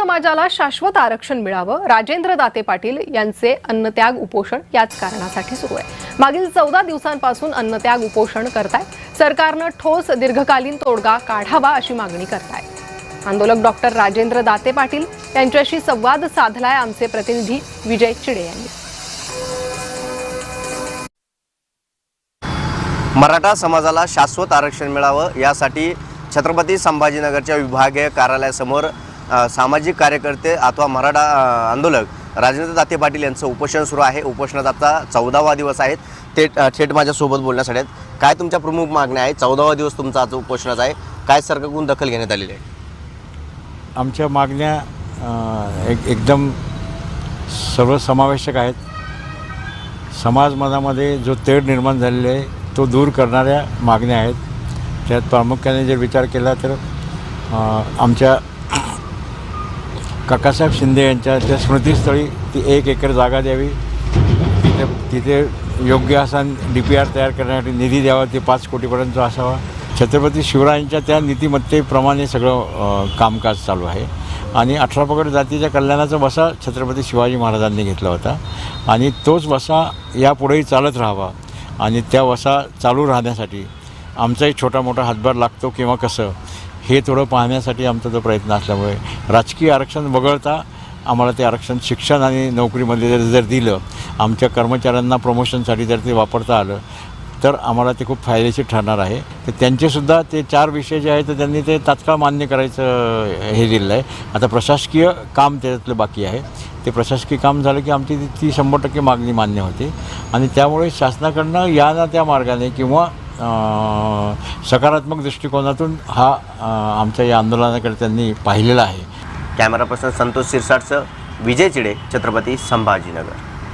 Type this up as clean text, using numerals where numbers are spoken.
समाजाला शाश्वत आरक्षण मिळावं, राजेंद्र दाते पाटील यांचे अन्नत्याग उपोषण याच कारणासाठी सुरू आहे। मागील 14 दिवसांपासून अन्नत्याग उपोषण करताय। सरकारनं ठोस दीर्घकालीन तोडगा काढावा अशी मागणी करताय। आंदोलक डॉक्टर राजेंद्र दाते पाटील यांच्याशी संवाद साधलाय आमचे प्रतिनिधी विजय चिडे यांनी। मराठा समाजाला शाश्वत आरक्षण मिळावं यासाठी छत्रपती संभाजीनगरच्या विभागीय कार्यालयासमोर सामाजिक कार्यकर्ते अथवा मराठा आंदोलक राजेंद्र दाते पाटील यांचं उपोषण सुरू आहे। उपोषणाचा आता 14वा दिवस आहे। ते थेट माझ्यासोबत बोलण्यासाठी आहेत। काय तुमच्या प्रमुख मागण्या आहेत? 14वा दिवस तुमचा आज उपोषणाचा आहे। काय सरकारकडून दखल घेण्यात आलेली आहे? आमच्या मागण्या एकदम सर्वसमावेशक आहेत। समाज मनामध्ये जो तेढ निर्माण झालेला आहे तो दूर करणाऱ्या मागण्या आहेत। त्यात प्रामुख्याने जर विचार केला तर आमच्या काकासाहेब शिंदे यांच्या त्या स्मृतीस्थळी ती 1 एकर जागा द्यावी, तिथे योग्य असा DPR तयार करण्यासाठी निधी द्यावा, ते 5 कोटीपर्यंत असावा। छत्रपती शिवरायांच्या त्या नीतिमत्तेप्रमाणे सगळं कामकाज चालू आहे आणि 18 पगड जातीच्या कल्याणाचा वसा छत्रपती शिवाजी महाराजांनी घेतला होता आणि तोच वसा यापुढेही चालत राहावा आणि त्या वसा चालू राहण्यासाठी आमचाही छोटा मोठा हातभार लागतो किंवा कसं हे थोडं पाहण्यासाठी आमचा तो प्रयत्न असल्यामुळे राजकीय आरक्षण वगळता आम्हाला ते आरक्षण शिक्षण आणि नोकरीमध्ये जर दिलं, आमच्या कर्मचाऱ्यांना प्रमोशनसाठी जर ते वापरता आलं तर आम्हाला ते खूप फायदेशीर ठरणार आहे। तर त्यांचेसुद्धा ते 4 विषय जे आहेत तर त्यांनी ते तात्काळ मान्य करायचं हे दिलेलं आहे। आता प्रशासकीय काम त्याच्यातलं बाकी आहे। ते प्रशासकीय काम झालं की आमची ती 100% मागणी मान्य होते आणि त्यामुळे शासनाकडनं या ना त्या मार्गाने किंवा सकारात्मक दृष्टिकोनातून हा आमच्या या आंदोलनाकडे त्यांनी पाहिलेला आहे। कॅमेरा पर्सन संतोष शिरसाटसह विजय चिडे, छत्रपती संभाजीनगर।